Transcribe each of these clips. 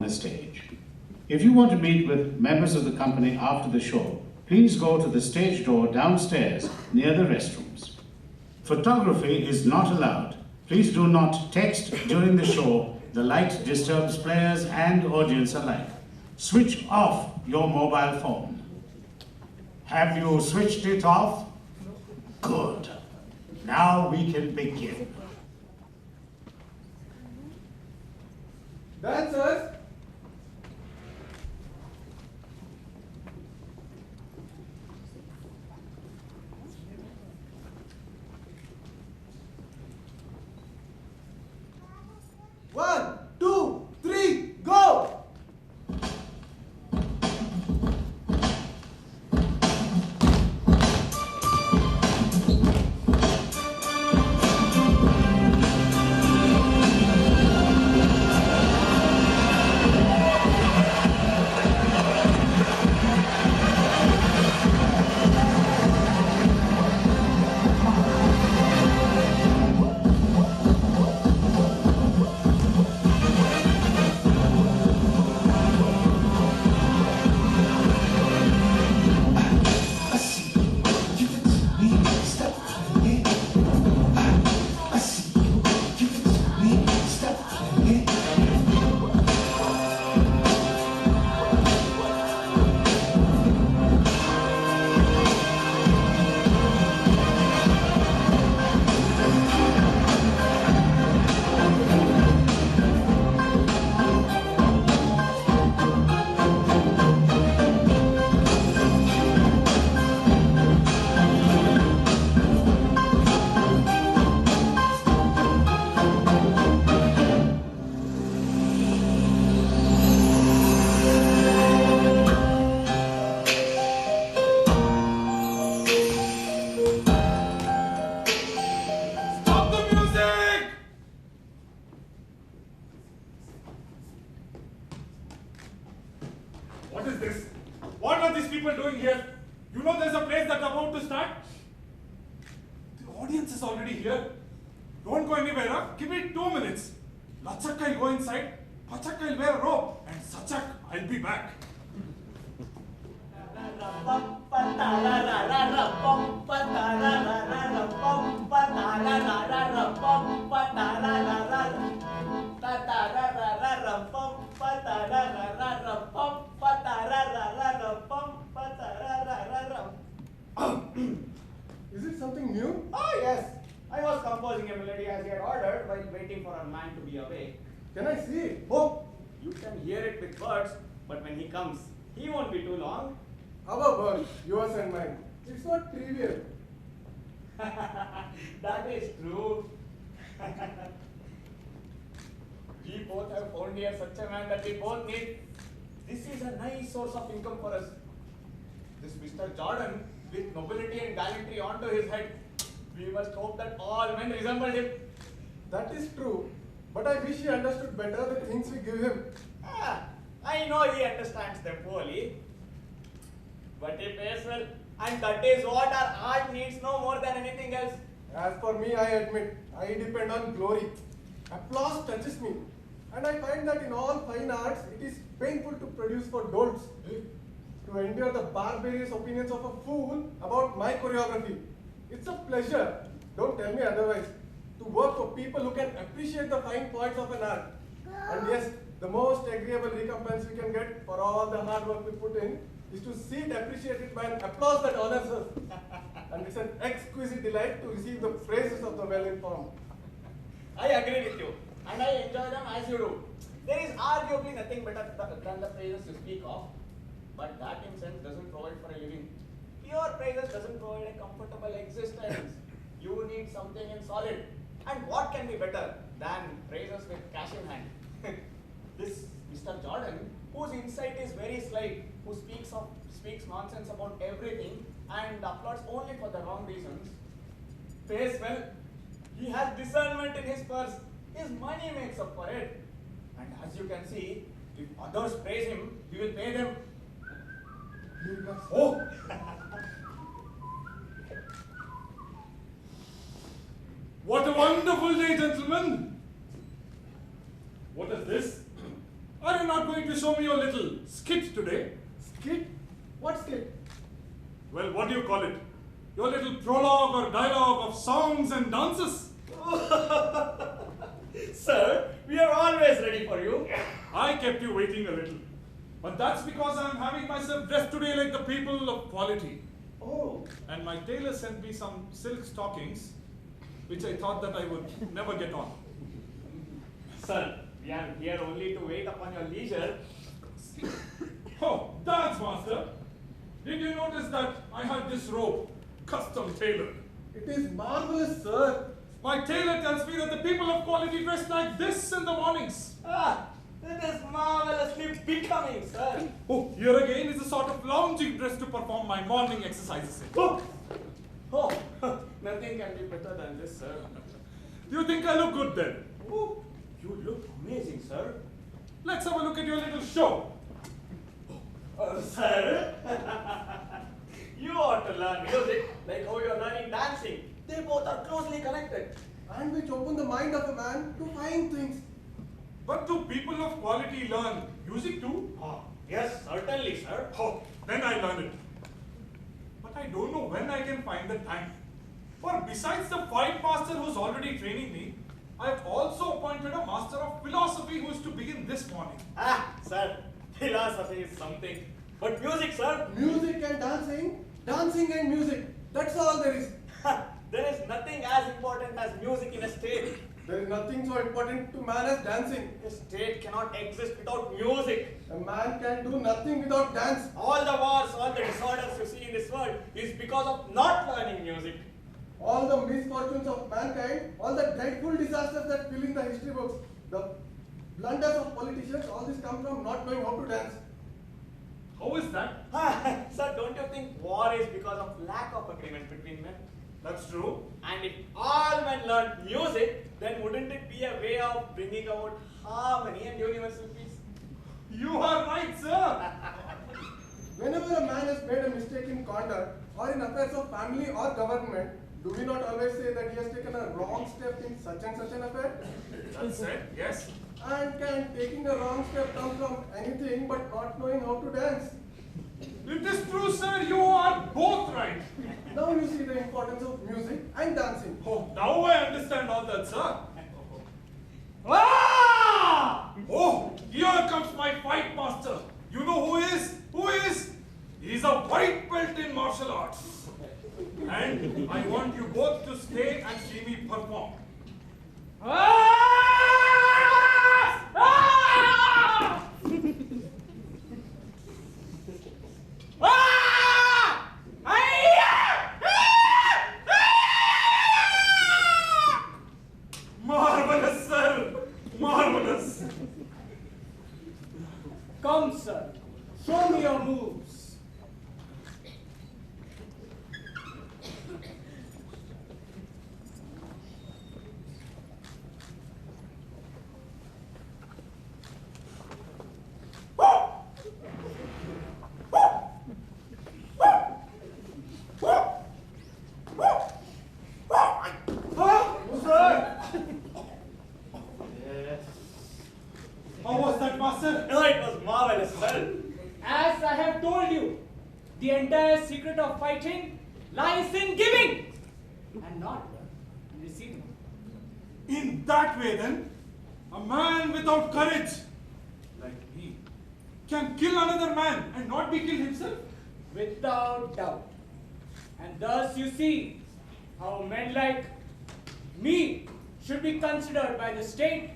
the stage. If you want to meet with members of the company after the show, please go to the stage door downstairs near the restrooms. Photography is not allowed. Please do not text during the show. The light disturbs players and audience alike. Switch off your mobile phone. Have you switched it off? Good. Now we can begin. Dancers! One, two, three, go! What is this? What are these people doing here? You know there's a place that's about to start? The audience is already here. Don't go anywhere, huh? Give me 2 minutes. Lachak will go inside, Pachak will wear a robe, and Sachak, I'll be back. Is it something new? Oh yes, I was composing a melody as he had ordered while waiting for our man to be away. Can I see it? Oh, you can hear it with birds, but when he comes, he won't be too long. Our bird, yours and mine. It's not trivial. That is true. We both have found here such a man that we both need. This is a nice source of income for us. This Mr. Jordan, with nobility and gallantry onto his head, we must hope that all men resemble him. That is true. But I wish he understood better the things we give him. I know he understands them poorly, but he pays well, and that is what our art needs no more than anything else. As for me, I admit, I depend on glory. Applause touches me. And I find that in all fine arts, it is painful to produce for dolts. To endure the barbarous opinions of a fool about my choreography. It's a pleasure, don't tell me otherwise, to work for people who can appreciate the fine points of an art. And yes, the most agreeable recompense we can get for all the hard work we put in is to see it appreciated by an applause that honors us. And it's an exquisite delight to receive the praises of the well-informed. I agree with you, and I enjoy them as you do. There is arguably nothing better than the praises you speak of, but that in sense doesn't provide for a living. Pure praises doesn't provide a comfortable existence. You need something in solid. And what can be better than praises with cash in hand? This Mr. Jordan, whose insight is very slight, who speaks nonsense about everything and applauds only for the wrong reasons, pays well. He has discernment in his purse. His money makes up for it. And as you can see, if others praise him, he will pay them. Oh! What a wonderful day, gentlemen! What is this? Are you not going to show me your little skit today? Skit? What skit? Well, what do you call it? Your little prologue or dialogue of songs and dances? Sir, we are always ready for you. I kept you waiting a little. But that's because I'm having myself dressed today like the people of quality. Oh. And my tailor sent me some silk stockings, which I thought that I would never get on. Sir, we are here only to wait upon your leisure. Oh, dance master! Did you notice that I had this robe, custom tailored? It is marvelous, sir. My tailor tells me that the people of quality dress like this in the mornings. Ah, it is marvelously becoming, sir. Oh, here again is a sort of lounging dress to perform my morning exercises in. Oh, oh, nothing can be better than this, sir. Do you think I look good then? Oh, you look amazing, sir. Let's have a look at your little show. Sir, you ought to learn music like how you are learning dancing. They both are closely connected. And which open the mind of a man to find things. But do people of quality learn music too? Ah, yes, certainly, sir. Oh, then I learn it. But I don't know when I can find the time. For besides the fight master who's already training me, I've also appointed a master of philosophy who is to begin this morning. Ah, sir, philosophy is something. But music, sir? Music and dancing, dancing and music. That's all there is. There is nothing as important as music in a state. There is nothing so important to man as dancing. A state cannot exist without music. A man can do nothing without dance. All the wars, all the disorders you see in this world is because of not learning music. All the misfortunes of mankind, all the dreadful disasters that fill in the history books, the blunders of politicians, all this come from not knowing how to dance. How is that? Sir, don't you think war is because of lack of agreement between men? That's true. And if all men learned music, then wouldn't it be a way of bringing about harmony and universal peace? You are right, sir. Whenever a man has made a mistake in conduct or in affairs of family or government, do we not always say that he has taken a wrong step in such and such an affair? That's it, yes. And can taking a wrong step come from anything but not knowing how to dance? It is true, sir. You are both right. Now you see the importance of music and dancing. Oh, now I understand all that, sir. Ah! Oh, here comes my fight master. You know who is? Who is? He's a white belt in martial arts. And I want you both to stay and see me perform. Ah! Ah! Ah! Marvelous, sir. Marvelous. Come, sir. Show me your moves. How was that, master? No, it was marvelous, sir. As I have told you, the entire secret of fighting lies in giving and not in receiving. In that way, then, a man without courage, like me, can kill another man and not be killed himself. Without doubt. And thus you see how men like me should be considered by the state,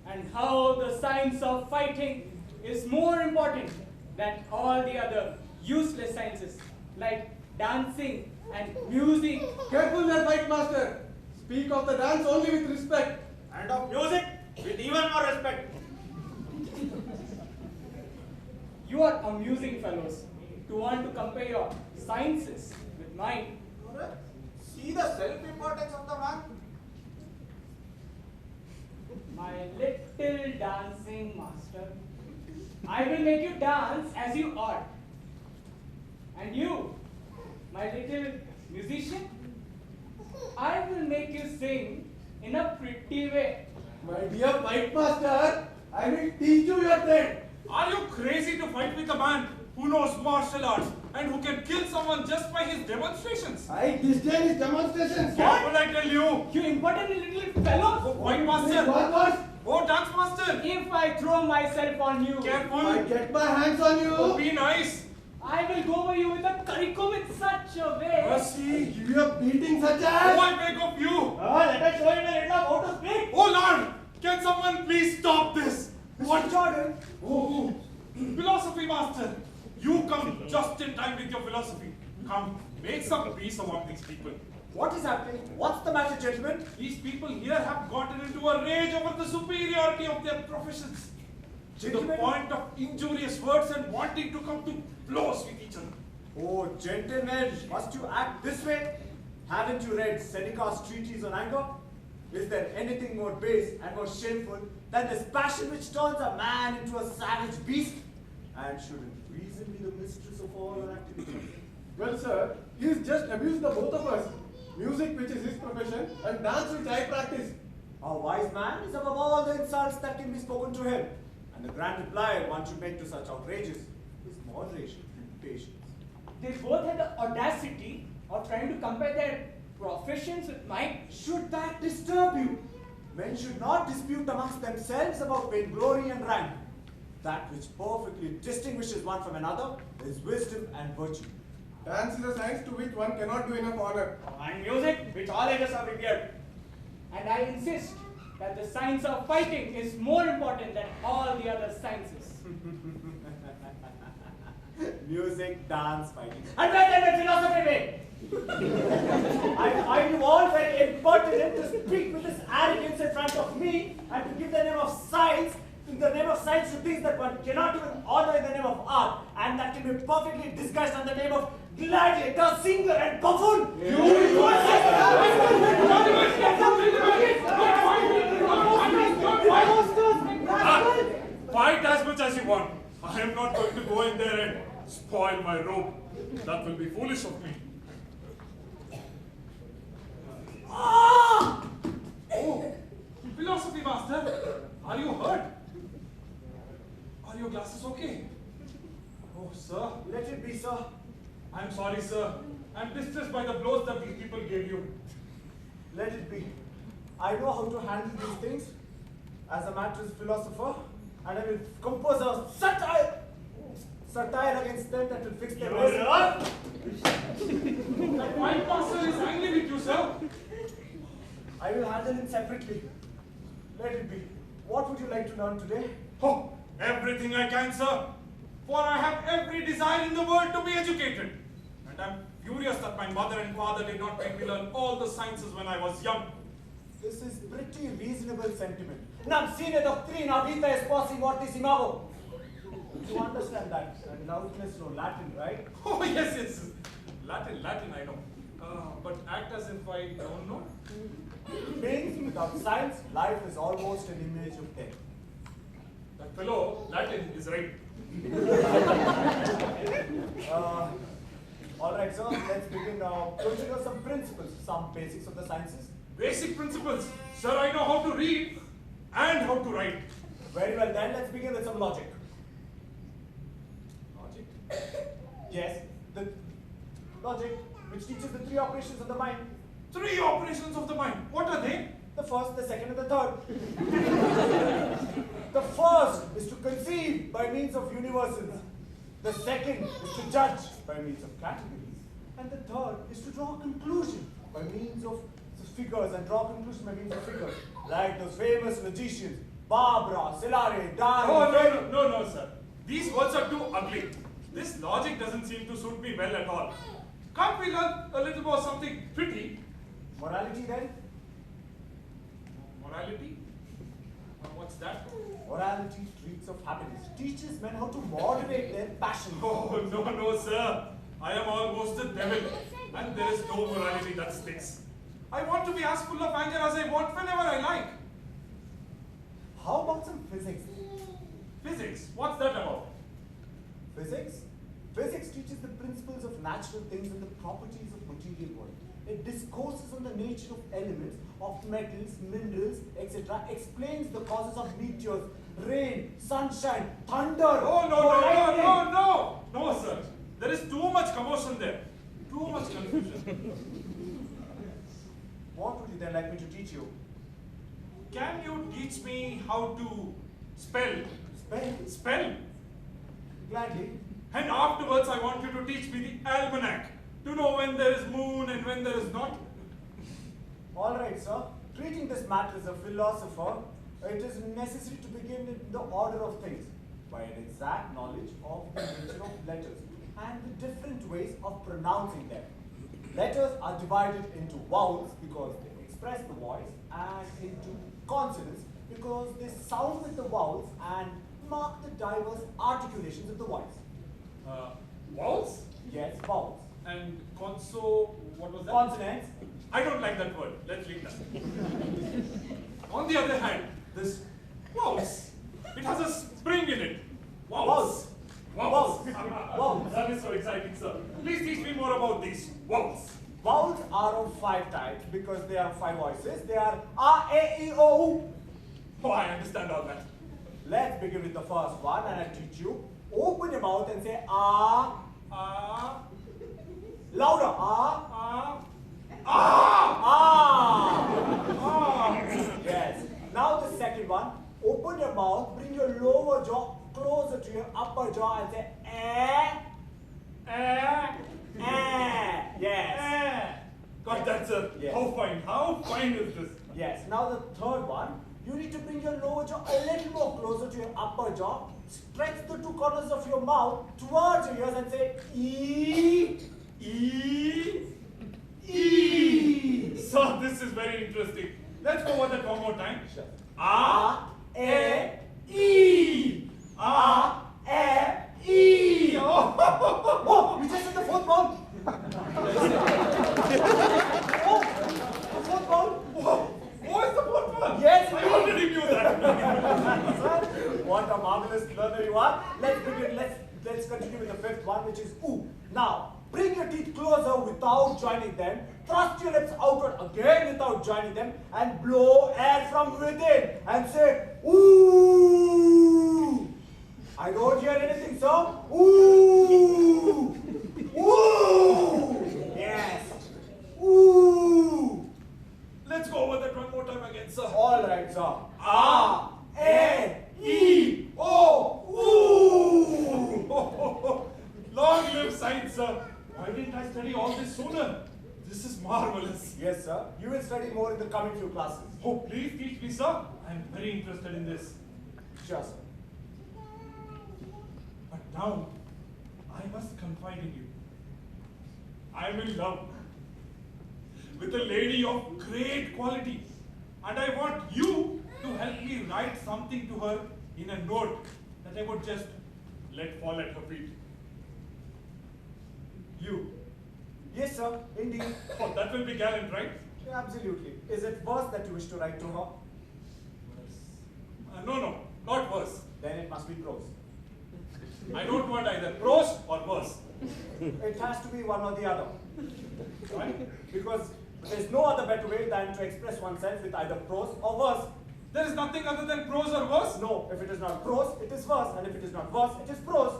and how the science of fighting is more important than all the other useless sciences like dancing and music. Careful there, fight master. Speak of the dance only with respect. And of music with even more respect. You are amusing fellows to want to compare your sciences with mine. See the self-importance of the man. My little dancing master, I will make you dance as you ought. And you, my little musician, I will make you sing in a pretty way. My dear fight master, I will teach you your trade. Are you crazy to fight with a man who knows martial arts and who can kill someone just by his demonstrations? I disdain his demonstrations. Careful, I tell you. You impertinent little fellow! White master. What? Oh, dance master. If I throw myself on you, Careful. I get my hands on Oh, you. be nice. I will go over you with a curriculum in such a way. Mercy. Give you a beating such Oh, as. I beg of you. Let us show you the little how to speak. Oh, Lord. Can someone please stop this? What, Jordan? Oh, philosophy master. You come just in time with your philosophy. Come, make some peace among these people. What is happening? What's the matter, gentlemen? These people here have gotten into a rage over the superiority of their professions. To the Gentlemen? point of injurious words and wanting to come to blows with each other. Oh, gentlemen, must you act this way? Haven't you read Seneca's treatise on anger? Is there anything more base and more shameful than this passion which turns a man into a savage beast? And shouldn't reason be the mistress of all our activities? Well, sir, he's just abused the both of us. Music, which is his profession, and dance, which I practice. A wise man is above all the insults that can be spoken to him. And the grand reply one should make to such outrages is moderation and patience. They both had the audacity of trying to compare their professions with mine. Should that disturb you? Men should not dispute amongst themselves about vainglory and rank. That which perfectly distinguishes one from another is wisdom and virtue. Dance is a science to which one cannot do enough honor. And music, which all ages have revered. And I insist that the science of fighting is more important than all the other sciences. Music, dance, fighting. And where did the philosophy be? I find you all very impertinent to speak with this arrogance in front of me and to give the name of science, in the name of science to things that one cannot even honor in the name of art, and that can be perfectly disguised under the name of gladiator, singer, and buffoon. Fight as much as you want. I am not going to go in there and spoil my robe. That will be foolish of me. Oh, philosophy master, are you hurt? Are your glasses okay? Oh, sir. Let it be, sir. I'm sorry, sir. I'm distressed by the blows that these people gave you. Let it be. I know how to handle these things as a mattress philosopher, and I will compose a satire against them that will fix their ways. That white master is angry with you, sir. I will handle it separately. Let it be. What would you like to learn today? Oh, everything I can, sir. For I have every desire in the world to be educated. And I'm furious that my mother and father did not make me learn all the sciences when I was young. This is pretty reasonable sentiment. Nam sine doctrina vita esposi mortis imago. You understand that? And loudness no Latin, right? Oh, yes, yes. Latin, I know. But act as if I don't know. Means without science, life is almost an image of death. That fellow, Latin, is right. Alright, sir, let's begin now. Don't you know some principles, some basics of the sciences? Basic principles. Sir, I know how to read and how to write. Very well, then let's begin with some logic. Logic? Yes, the logic which teaches the three operations of the mind. 3 operations of the mind. What are they? The first, the second, and the third. The first is to conceive by means of universals. The second is to judge by means of categories. And the third is to draw a conclusion by means of figures and draw a conclusion by means of figures. Like those famous logicians, Barbara, Celare, Darwin. Oh, no, sir. These words are too ugly. This logic doesn't seem to suit me well at all. Can't we learn a little more something pretty? Morality then? Morality? What's that? Morality treats of happiness, teaches men how to moderate their passions. Oh, no, sir. I am almost a devil, and there is no morality that sticks. I want to be as full of anger as I want whenever I like. How about some physics? Physics? What's that about? Physics? Physics teaches the principles of natural things and the properties of material world. It discourses on the nature of elements, of metals, minerals, etc. Explains the causes of meteors, rain, sunshine, thunder. Oh, no, no, no, lightning. no, no! No, sir. There is too much commotion there. Too much confusion. What would you then like me to teach you? Can you teach me how to spell? Spell? Spell? Gladly. And afterwards, I want you to teach me the almanac to know when there is moon and when there is not. All right, sir. Treating this matter as a philosopher, it is necessary to begin in the order of things by an exact knowledge of the nature of letters and the different ways of pronouncing them. Letters are divided into vowels because they express the voice and into consonants because they sound with the vowels and mark the diverse articulations of the voice. Vowels? Yes, vowels. And conso, what was that? Consonants. I don't like that word. Let's leave that. On the other hand, this vowels, it has a spring in it. Vowels. Vowels. Vowels. That is so exciting, sir. Please teach me more about these vowels. Vowels are of 5 types because they are 5 voices. They are A, E, I, O, U. Oh, I understand all that. Let's begin with the first one and I teach you. Open your mouth and say A. Louder. A. Yes. Now the second one. Open your mouth, bring your lower jaw closer to your upper jaw and say Yes. Got that, sir. Yes. How fine. How fine is this? Yes. Now the third one. You need to bring your lower jaw a little more closer to your upper jaw. Stretch the 2 corners of your mouth towards your ears and say E. Sir, this is very interesting. Let's go over that one more time. Sure. A, E. A, E. Oh, Oh, you just said the 4th vowel. Oh, the 4th vowel. what is the fourth one? Yes, I indeed. already knew that. Sir, what a marvelous learner you are. Let's begin. Let's continue with the 5th one, which is oo. Now, bring your teeth closer without joining them. Thrust your lips outward again without joining them, and blow air from within and say ooh. I don't hear anything, sir. Ooh. Ooh. Yes. Ooh. Let's go over that one more time again, sir. All right, sir. A, E, O, ooh. Long live science, sir. Why didn't I study all this sooner? This is marvelous. Yes, sir. You will study more in the coming few classes. Oh, please teach me, sir. I am very interested in this. Sure, sir. But now, I must confide in you. I am in love with a lady of great quality. And I want you to help me write something to her in a note that I would just let fall at her feet. You. Yes, sir. Indeed. Oh, that will be gallant, right? Absolutely. Is it verse that you wish to write to her? No, not verse. Then it must be prose. I don't want either prose or verse. It has to be one or the other. Why? Because there's no other better way than to express oneself with either prose or verse. There is nothing other than prose or verse? No, if it is not prose, it is verse. And if it is not verse, it is prose.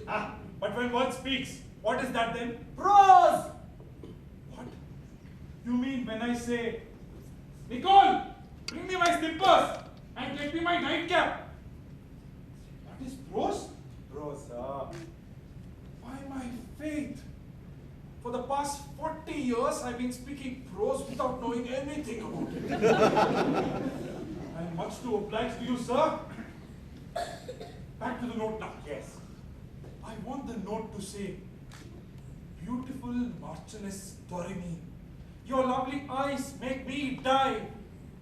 Ah, but when one speaks, what is that then? Prose! What? You mean when I say, Nicole, bring me my slippers and get me my nightcap? That is prose? Prose, sir. By my faith. For the past 40 years, I've been speaking prose without knowing anything about it. I'm much too obliged to you, sir. Back to the note now. Yes. I want the note to say, beautiful Marchioness Doremi, your lovely eyes make me die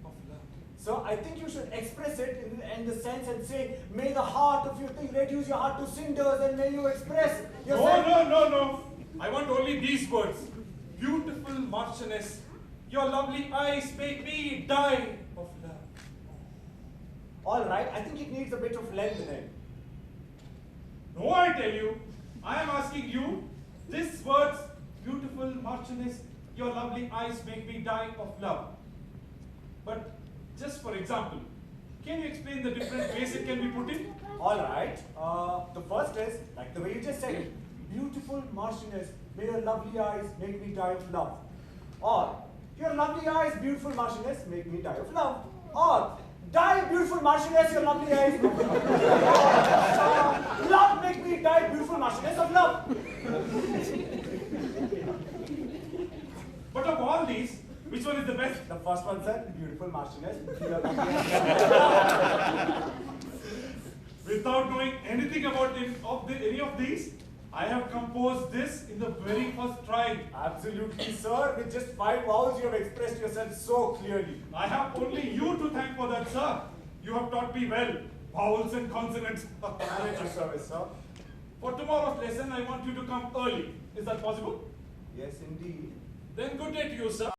of love. So I think you should express it in the sense and say, may the heart of your thing reduce your heart to cinders and may you express yourself. No. I want only these words. Beautiful Marchioness, your lovely eyes make me die of love. All right, I think it needs a bit of length in it. No, I tell you, I am asking you, these words, beautiful Marchioness, your lovely eyes make me die of love. But just for example, Can you explain the different ways it can be put in? All right. The first is, like the way you just said it, beautiful Marchioness, may your lovely eyes make me die of love. Or, your lovely eyes, beautiful Marchioness, make me die of love. Or, die, beautiful Marchioness, your lovely eyes. Love, make me die, beautiful Marchioness of love. But of all these, which one is the best? The first one, sir, beautiful Marchioness. Without knowing anything about any of these, I have composed this in the very first try. Absolutely, sir. With just 5 vowels, you have expressed yourself so clearly. I have only you to thank for that, sir. You have taught me well, vowels and consonants. I'm at your service, sir. For tomorrow's lesson, I want you to come early. Is that possible? Yes, indeed. Then good day to you, sir.